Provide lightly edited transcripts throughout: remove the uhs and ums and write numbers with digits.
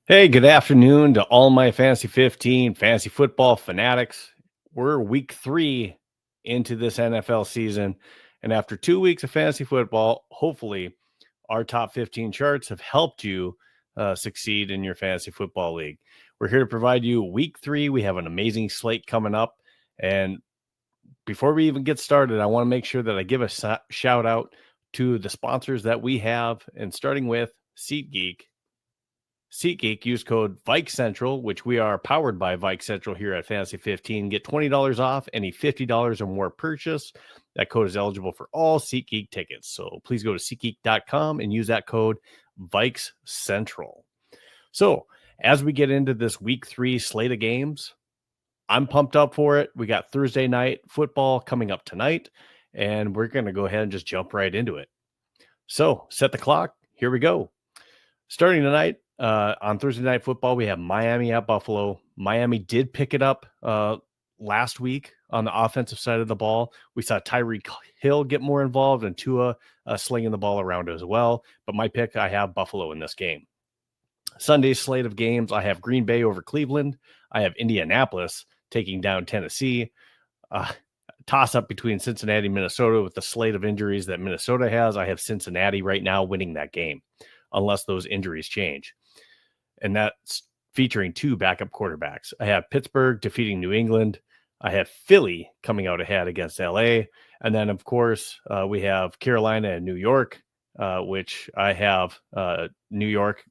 Hey, good afternoon to all my Fantasy 15 fantasy football fanatics. We're week 3 into this NFL season. And after 2 weeks of fantasy football, hopefully our top 15 charts have helped you succeed in your fantasy football league. We're here to provide you week 3. We have an amazing slate coming up. And before we even get started, I want to make sure that I give a shout out to the sponsors that we have, and starting with SeatGeek. SeatGeek, use code Vike Central, which we are powered by Vike Central here at Fantasy 15. Get $20 off any $50 or more purchase. That code is eligible for all SeatGeek tickets. So please go to SeatGeek.com and use that code Vikes Central. So as we get into this week 3 slate of games, I'm pumped up for it. We got Thursday night football coming up tonight, and we're going to go ahead and just jump right into it. So set the clock. Here we go. Starting tonight, on Thursday Night Football, we have Miami at Buffalo. Miami did pick it up last week on the offensive side of the ball. We saw Tyreek Hill get more involved and Tua slinging the ball around as well. But my pick, I have Buffalo in this game. Sunday's slate of games, I have Green Bay over Cleveland. I have Indianapolis taking down Tennessee. Toss up between Cincinnati and Minnesota with the slate of injuries that Minnesota has. I have Cincinnati right now winning that game, unless those injuries change. And that's featuring 2 backup quarterbacks. I have Pittsburgh defeating New England. I have Philly coming out ahead against LA. And then, of course, we have Carolina and New York, which I have New York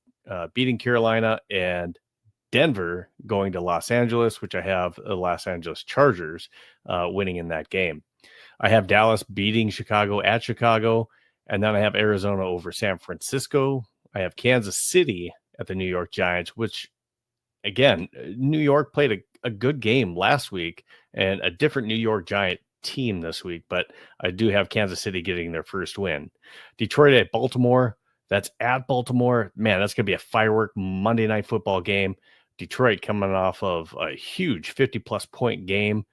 beating Carolina, and Denver going to Los Angeles, which I have the Los Angeles Chargers winning in that game. I have Dallas beating Chicago at Chicago. And then I have Arizona over San Francisco. I have Kansas City at the New York Giants, which, again, New York played a good game last week and a different New York Giant team this week. But I do have Kansas City getting their first win. Detroit at Baltimore. That's at Baltimore. Man, that's going to be a firework Monday Night Football game. Detroit coming off of a huge 50-plus point game.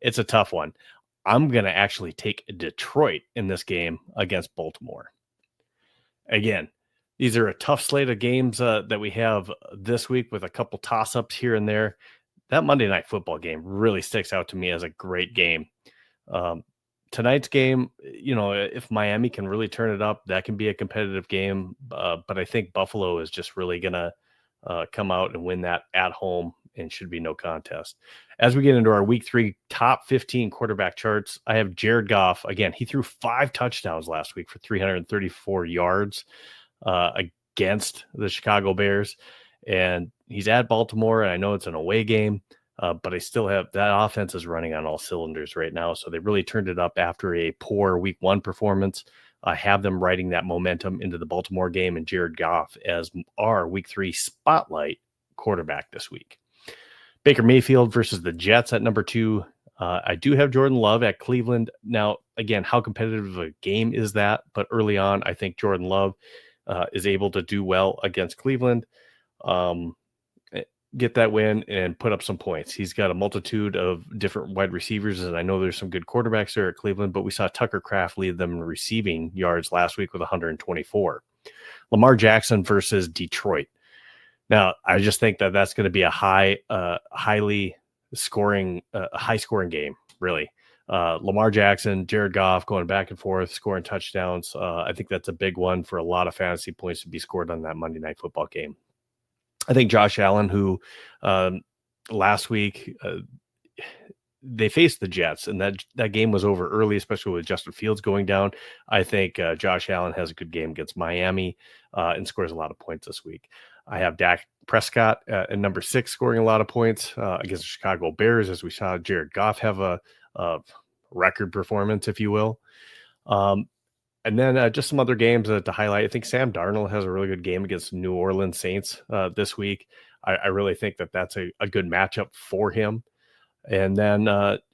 It's a tough one. I'm going to actually take Detroit in this game against Baltimore. Again, these are a tough slate of games that we have this week with a couple toss-ups here and there. That Monday Night Football game really sticks out to me as a great game. Tonight's game, if Miami can really turn it up, that can be a competitive game. But I think Buffalo is just really going to come out and win that at home, and should be no contest. As we get into our week 3 top 15 quarterback charts, I have Jared Goff. Again, he threw 5 touchdowns last week for 334 yards against the Chicago Bears. And he's at Baltimore, and I know it's an away game, but I still have that offense is running on all cylinders right now. So they really turned it up after a poor week 1 performance. I have them riding that momentum into the Baltimore game, and Jared Goff as our week 3 spotlight quarterback this week. Baker Mayfield versus the Jets at number 2. I do have Jordan Love at Cleveland. Now, again, how competitive of a game is that? But early on, I think Jordan Love is able to do well against Cleveland, get that win, and put up some points. He's got a multitude of different wide receivers, and I know there's some good quarterbacks there at Cleveland, but we saw Tucker Kraft lead them in receiving yards last week with 124. Lamar Jackson versus Detroit. Now, I just think that that's going to be a high scoring game, really. Lamar Jackson, Jared Goff going back and forth, scoring touchdowns. I think that's a big one for a lot of fantasy points to be scored on that Monday Night Football game. I think Josh Allen, who last week they faced the Jets, and that game was over early, especially with Justin Fields going down. I think Josh Allen has a good game against Miami and scores a lot of points this week. I have Dak Prescott at number 6 scoring a lot of points against the Chicago Bears, as we saw Jared Goff have a record performance, if you will. And then just some other games to highlight. I think Sam Darnold has a really good game against New Orleans Saints this week. I really think that's a good matchup for him. And then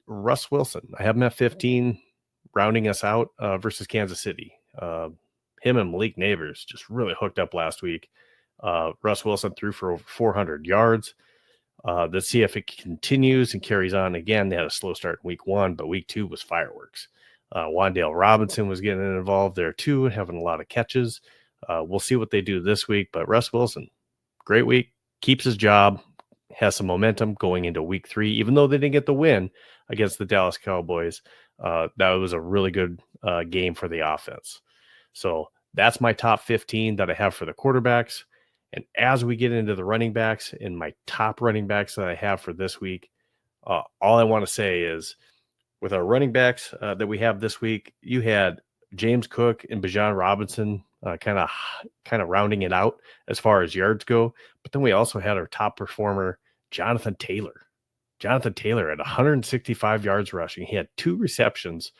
Russ Wilson, I have him at 15, rounding us out versus Kansas City. Him and Malik Neighbors just really hooked up last week. Russ Wilson threw for over 400 yards. Let's see if it continues and carries on. Again, they had a slow start in week 1, but week 2 was fireworks. Wan'Dale Robinson was getting involved there too, having a lot of catches. We'll see what they do this week, but Russ Wilson, great week, keeps his job, has some momentum going into week 3, even though they didn't get the win against the Dallas Cowboys. That was a really good game for the offense. So that's my top 15 that I have for the quarterbacks. And as we get into the running backs and my top running backs that I have for this week, all I want to say is with our running backs that we have this week, you had James Cook and Bijan Robinson kind of rounding it out as far as yards go. But then we also had our top performer, Jonathan Taylor. Jonathan Taylor at 165 yards rushing. He had 2 receptions.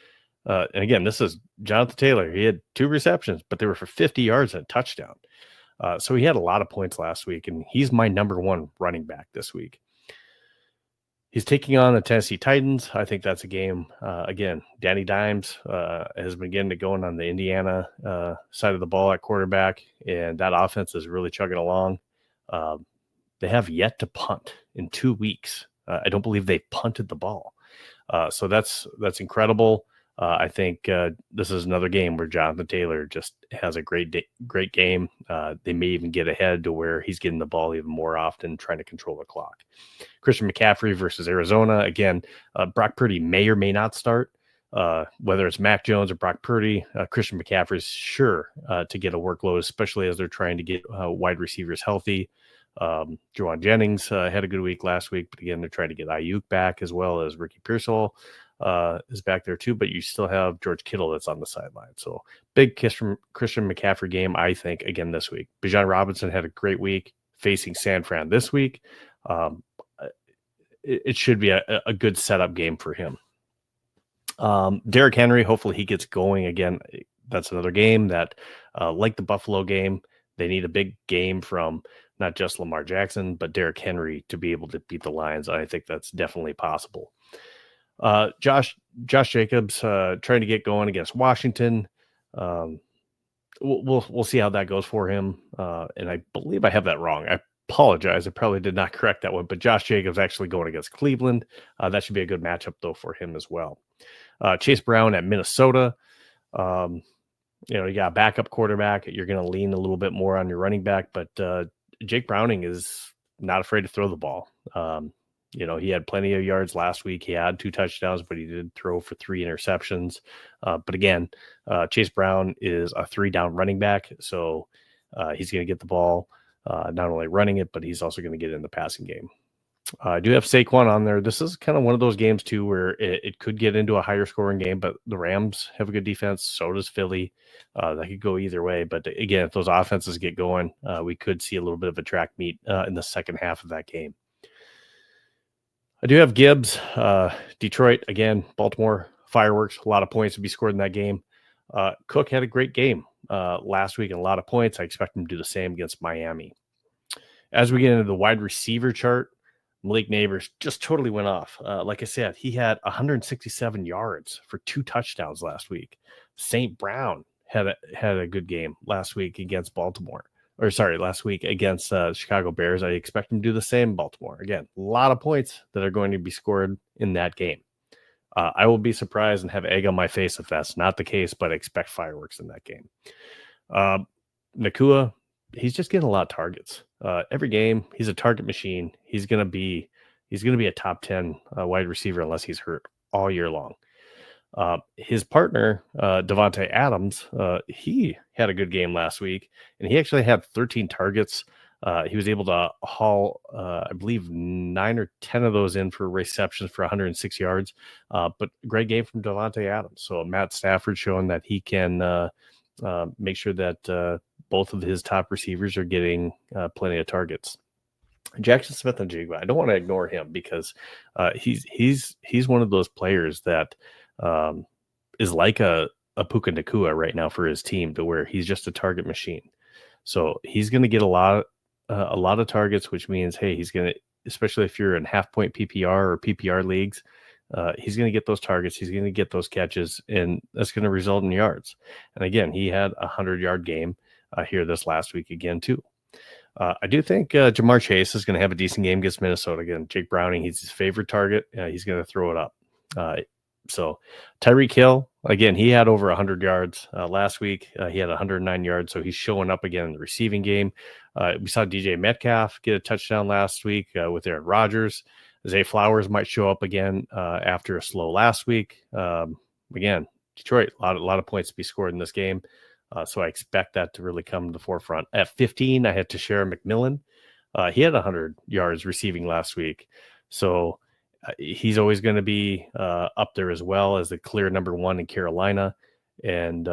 And again, this is Jonathan Taylor. He had 2 receptions, but they were for 50 yards and a touchdown. So he had a lot of points last week, and he's my number 1 running back this week. He's taking on the Tennessee Titans. I think that's a game. Again, Danny Dimes has been getting it going on the Indiana side of the ball at quarterback, and that offense is really chugging along. They have yet to punt in 2 weeks. I don't believe they punted the ball. So that's incredible. I think this is another game where Jonathan Taylor just has a great game. They may even get ahead to where he's getting the ball even more often, trying to control the clock. Christian McCaffrey versus Arizona. Again, Brock Purdy may or may not start, whether it's Mac Jones or Brock Purdy. Christian McCaffrey is sure to get a workload, especially as they're trying to get wide receivers healthy. Juwan Jennings had a good week last week, but again, they're trying to get Ayuk back as well as Ricky Pearsall is back there too, but you still have George Kittle that's on the sideline. So big kiss from Christian McCaffrey game, I think, again this week. Bijan Robinson had a great week facing San Fran this week. It should be a good setup game for him. Derrick Henry, hopefully he gets going again. That's another game that, like the Buffalo game, they need a big game from not just Lamar Jackson, but Derrick Henry to be able to beat the Lions. I think that's definitely possible. Josh Jacobs trying to get going against Washington. We'll see how that goes for him. And I believe I have that wrong. I apologize. I probably did not correct that one, but Josh Jacobs actually going against Cleveland. That should be a good matchup though for him as well. Chase Brown at Minnesota. You got a backup quarterback. You're going to lean a little bit more on your running back, but Jake Browning is not afraid to throw the ball. He had plenty of yards last week. He had 2 touchdowns, but he did throw for 3 interceptions. But again, Chase Brown is a 3-down running back. So he's going to get the ball, not only running it, but he's also going to get in the passing game. I do have Saquon on there. This is kind of one of those games too, where it could get into a higher scoring game, but the Rams have a good defense. So does Philly. That could go either way. But again, if those offenses get going, we could see a little bit of a track meet in the second half of that game. I do have Gibbs, Detroit, again, Baltimore, fireworks, a lot of points to be scored in that game. Cook had a great game last week and a lot of points. I expect him to do the same against Miami. As we get into the wide receiver chart, Malik Neighbors just totally went off. Like I said, he had 167 yards for 2 touchdowns last week. St. Brown had a good game last week against Baltimore. Last week against Chicago Bears. I expect him to do the same in Baltimore. Again, a lot of points that are going to be scored in that game. I will be surprised and have egg on my face if that's not the case, but I expect fireworks in that game. Nakua, he's just getting a lot of targets. Every game, he's a target machine. He's gonna be a top 10 wide receiver unless he's hurt all year long. His partner, Devontae Adams, he had a good game last week, and he actually had 13 targets. He was able to haul, I believe, 9 or 10 of those in for receptions for 106 yards. But great game from Devontae Adams. So Matt Stafford showing that he can make sure that both of his top receivers are getting plenty of targets. Jackson Smith-Njigba, I don't want to ignore him because he's one of those players that is like a Puka Nacua right now for his team, to where he's just a target machine. So he's going to get a lot of targets, which means, hey, he's going to, especially if you're in half-point PPR or PPR leagues, he's going to get those targets. He's going to get those catches, and that's going to result in yards. And again, he had a 100-yard game here this last week again, too. I do think Jamar Chase is going to have a decent game against Minnesota. Again, Jake Browning, he's his favorite target. He's going to throw it up. So Tyreek Hill, again, he had over 100 yards last week. He had 109 yards, so he's showing up again in the receiving game. We saw DJ Metcalf get a touchdown last week with Aaron Rodgers. Zay Flowers might show up again after a slow last week. Again, Detroit, a lot of points to be scored in this game. So I expect that to really come to the forefront. At 15, I had Tashara McMillan. He had 100 yards receiving last week. So he's always going to be up there as well as the clear number one in Carolina. And,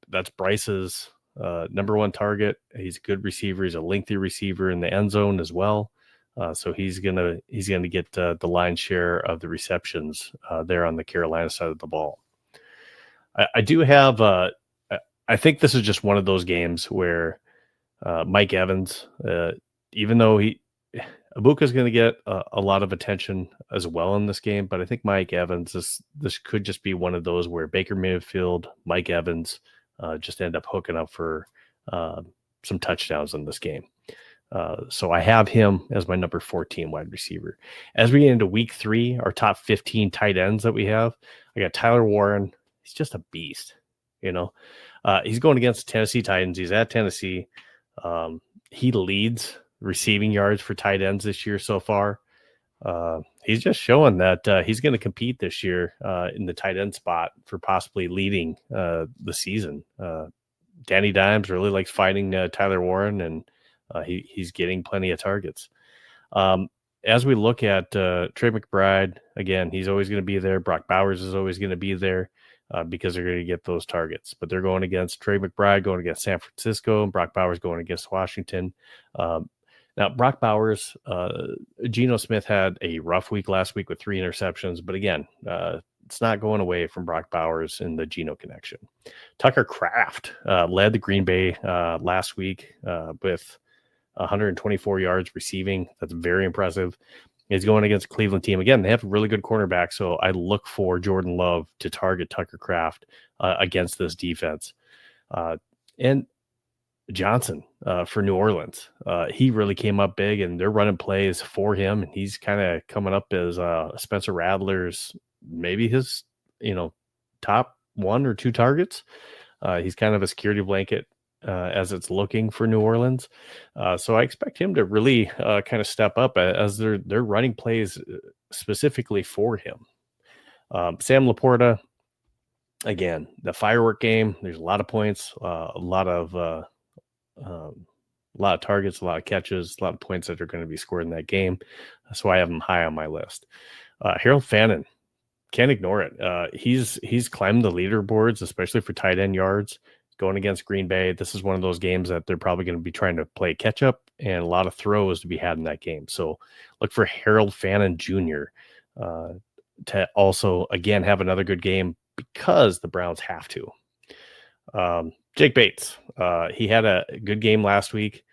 that's Bryce's number one target. He's a good receiver. He's a lengthy receiver in the end zone as well. So he's gonna get the lion's share of the receptions there on the Carolina side of the ball. I do have. I think this is just one of those games where Mike Evans, even though Ibuka is going to get a lot of attention as well in this game, but I think Mike Evans, this could just be one of those where Baker Mayfield, Mike Evans just end up hooking up for some touchdowns in this game. So I have him as my number 14 wide receiver. As we get into week 3, our top 15 tight ends that we have, I got Tyler Warren. He's just a beast, he's going against Tennessee Titans. He's at Tennessee. He leads receiving yards for tight ends this year so far. He's just showing that he's going to compete this year in the tight end spot for possibly leading the season. Danny Dimes really likes fighting Tyler Warren, and he's getting plenty of targets. As we look at Trey McBride, again, he's always going to be there. Brock Bowers is always going to be there because they're going to get those targets. But they're going against Trey McBride, going against San Francisco, and Brock Bowers going against Washington. Now, Brock Bowers, Geno Smith had a rough week last week with 3 interceptions. But again, it's not going away from Brock Bowers in the Geno connection. Tucker Kraft led the Green Bay last week with 124 yards receiving. That's very impressive. He's going against a Cleveland team. Again, they have a really good cornerback, so I look for Jordan Love to target Tucker Kraft against this defense. And Johnson for New Orleans. He really came up big, and they're running plays for him, and he's kind of coming up as Spencer Rattler's maybe his top 1 or 2 targets. He's kind of a security blanket as it's looking for New Orleans. So I expect him to really kind of step up as they're running plays specifically for him. Sam Laporta, again, the firework game, there's a lot of points, a lot of targets, a lot of catches, a lot of points that are going to be scored in that game. So I have him high on my list. Harold Fannin, can't ignore it. He's climbed the leaderboards, especially for tight end yards. Going against Green Bay, this is one of those games that they're probably going to be trying to play catch up, and a lot of throws to be had in that game. So look for Harold Fannin Jr. To also, again, have another good game because the Browns have to. Jake Bates, he had a good game last week.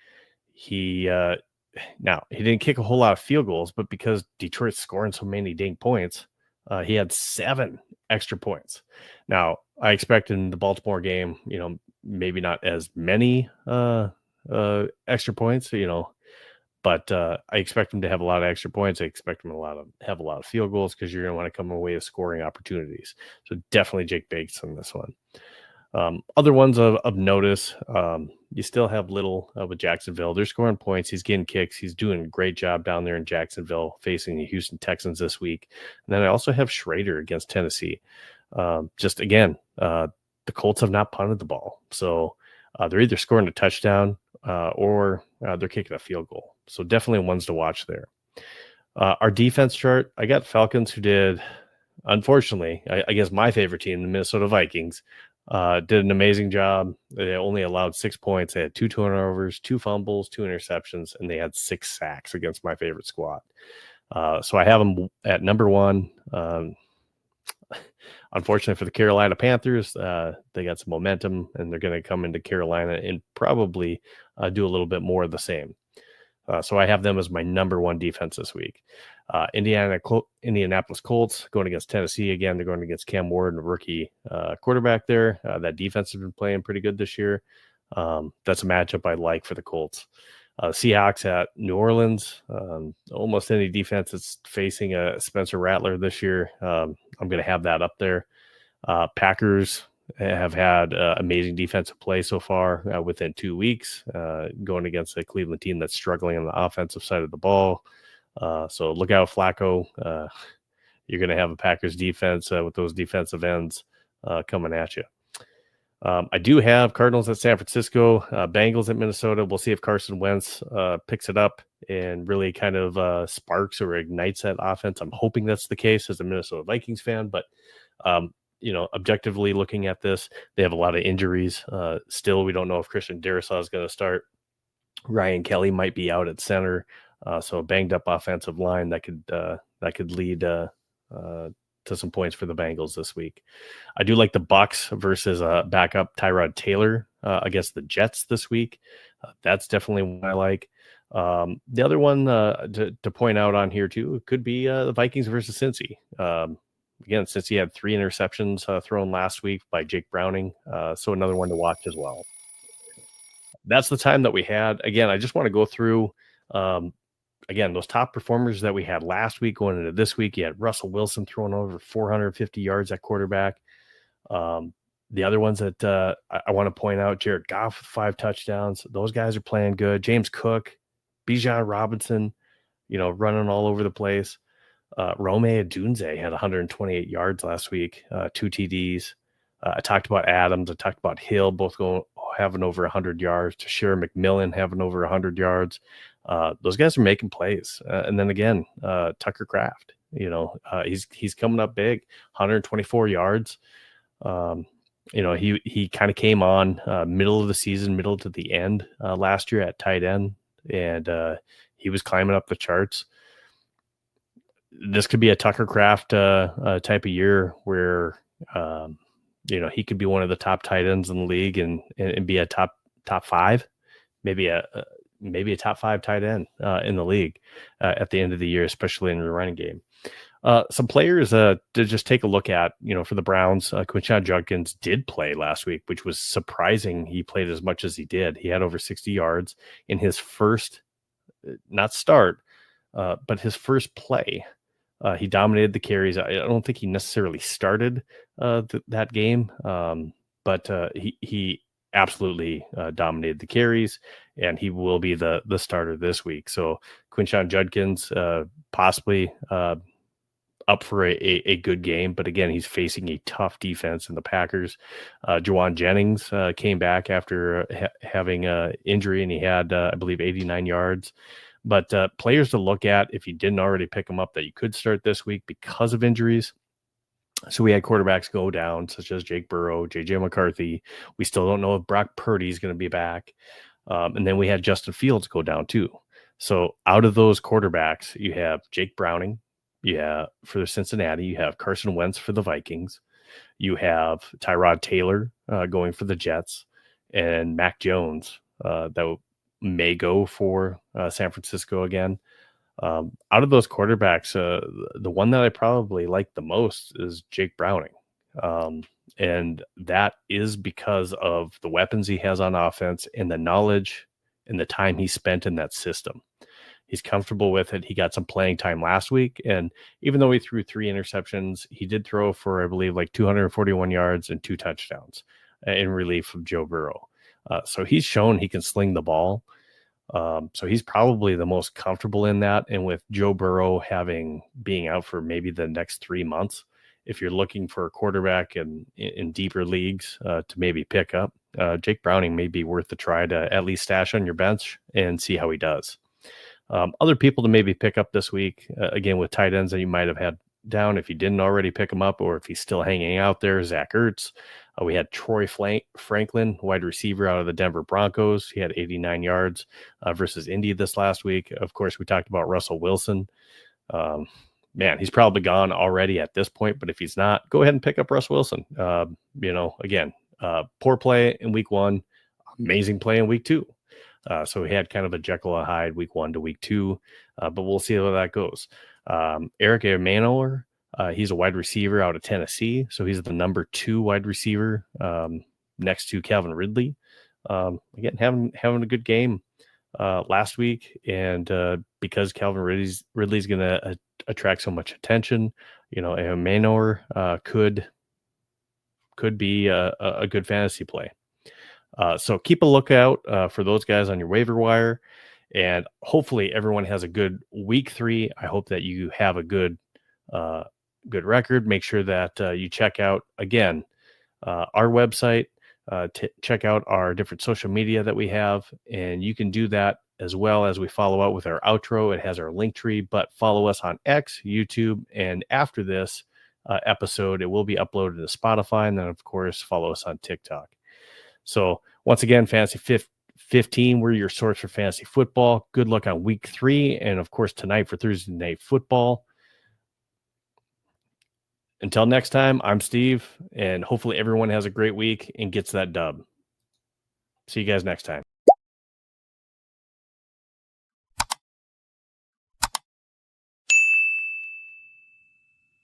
He didn't kick a whole lot of field goals, but because Detroit's scoring so many dang points, he had 7 extra points. Now, I expect in the Baltimore game, maybe not as many extra points, but I expect him to have a lot of extra points. I expect him to have a lot of field goals because you're going to want to come away with scoring opportunities. So definitely Jake Bates on this one. Other ones of notice, you still have Little with Jacksonville. They're scoring points. He's getting kicks. He's doing a great job down there in Jacksonville facing the Houston Texans this week. And then I also have Schrader against Tennessee. Just again, the Colts have not punted the ball. So they're either scoring a touchdown or they're kicking a field goal. So definitely ones to watch there. Our defense chart, I got Falcons who did, unfortunately, I guess my favorite team, the Minnesota Vikings, did an amazing job. They only allowed 6 points. They had 2 turnovers, 2 fumbles, 2 interceptions, and they had 6 sacks against my favorite squad. So I have them at number 1. Unfortunately for the Carolina Panthers, they got some momentum, and they're going to come into Carolina and probably do a little bit more of the same. So I have them as my number 1 defense this week. Indianapolis Colts going against Tennessee. Again, they're going against Cam Ward, a rookie quarterback there. That defense has been playing pretty good this year. That's a matchup I like for the Colts. Seahawks at New Orleans. Almost any defense that's facing a Spencer Rattler this year, I'm going to have that up there. Packers have had amazing defensive play so far within 2 weeks, going against a Cleveland team that's struggling on the offensive side of the ball. So look out, Flacco. You're going to have a Packers defense with those defensive ends coming at you. I do have Cardinals at San Francisco, Bengals at Minnesota. We'll see if Carson Wentz picks it up and really kind of sparks or ignites that offense. I'm hoping that's the case as a Minnesota Vikings fan, but objectively looking at this, they have a lot of injuries. Still, we don't know if Christian Darrisaw is going to start. Ryan Kelly might be out at center, so a banged up offensive line that could lead to some points for the Bengals this week. I do like the Bucks versus backup Tyrod Taylor against the Jets this week. That's definitely one I like. The other one to point out on here too could be the Vikings versus Cincy. Again, since he had 3 interceptions thrown last week by Jake Browning, so another one to watch as well. That's the time that we had. Again, I just want to go through, those top performers that we had last week going into this week. You had Russell Wilson throwing over 450 yards at quarterback. The other ones that I want to point out, Jared Goff with 5 touchdowns. Those guys are playing good. James Cook, Bijan Robinson, running all over the place. Rome Odunze had 128 yards last week, 2 TDs. I talked about Adams. I talked about Hill, both having over 100 yards. Tashira McMillan having over 100 yards. Those guys are making plays. And then again, Tucker Kraft, he's coming up big, 124 yards. He kind of came on middle of the season, middle to the end last year at tight end, and he was climbing up the charts. This could be a Tucker Kraft type of year where he could be one of the top tight ends in the league and be a top 5, maybe a top 5 tight end in the league at the end of the year, especially in the running game. Some players to just take a look at, for the Browns, Quinshon Judkins did play last week, which was surprising. He played as much as he did. He had over 60 yards in his first, not start, but his first play. He dominated the carries. I don't think he necessarily started that game, but he absolutely dominated the carries, and he will be the starter this week. So Quinshon Judkins possibly up for a good game, but again, he's facing a tough defense in the Packers. Jawan Jennings came back after having an injury, and he had, I believe, 89 yards. But players to look at if you didn't already pick them up that you could start this week because of injuries. So we had quarterbacks go down, such as Jake Burrow, J.J. McCarthy. We still don't know if Brock Purdy is going to be back. And then we had Justin Fields go down too. So out of those quarterbacks, you have Jake Browning. For Cincinnati, you have Carson Wentz for the Vikings. You have Tyrod Taylor going for the Jets, and Mac Jones that may go for San Francisco again. Out of those quarterbacks, the one that I probably like the most is Jake Browning. And that is because of the weapons he has on offense and the knowledge and the time he spent in that system. He's comfortable with it. He got some playing time last week. And even though he threw 3 interceptions, he did throw for, I believe, like 241 yards and 2 touchdowns in relief of Joe Burrow. So he's shown he can sling the ball. So he's probably the most comfortable in that. And with Joe Burrow being out for maybe the next 3 months, if you're looking for a quarterback in deeper leagues to maybe pick up, Jake Browning may be worth the try to at least stash on your bench and see how he does. Other people to maybe pick up this week, again, with tight ends that you might have had down if you didn't already pick him up, or if he's still hanging out there, Zach Ertz. We had Troy Franklin, wide receiver out of the Denver Broncos. He had 89 yards versus Indy this last week. Of course, we talked about Russell Wilson. Man, he's probably gone already at this point, but if he's not, go ahead and pick up Russ Wilson. Again, poor play in week 1, amazing play in week 2. So he had kind of a Jekyll and Hyde week 1 to week 2, but we'll see how that goes. Eric Emanuel, he's a wide receiver out of Tennessee. So he's the number 2 wide receiver next to Calvin Ridley. Again, having a good game last week, and because Calvin Ridley's going to attract so much attention, and Manor could be a good fantasy play. So keep a lookout for those guys on your waiver wire, and hopefully everyone has a good week 3. I hope that you have a good record. Make sure that you check out again our website. Check out our different social media that we have, and you can do that as well as we follow up with our outro. It has our link tree, but follow us on X, YouTube, and after this episode, it will be uploaded to Spotify, and then of course follow us on TikTok. So once again, Fantasy 15, we're your source for fantasy football. Good luck on week 3, and of course tonight for Thursday Night Football. Until next time, I'm Steve, and hopefully everyone has a great week and gets that dub. See you guys next time.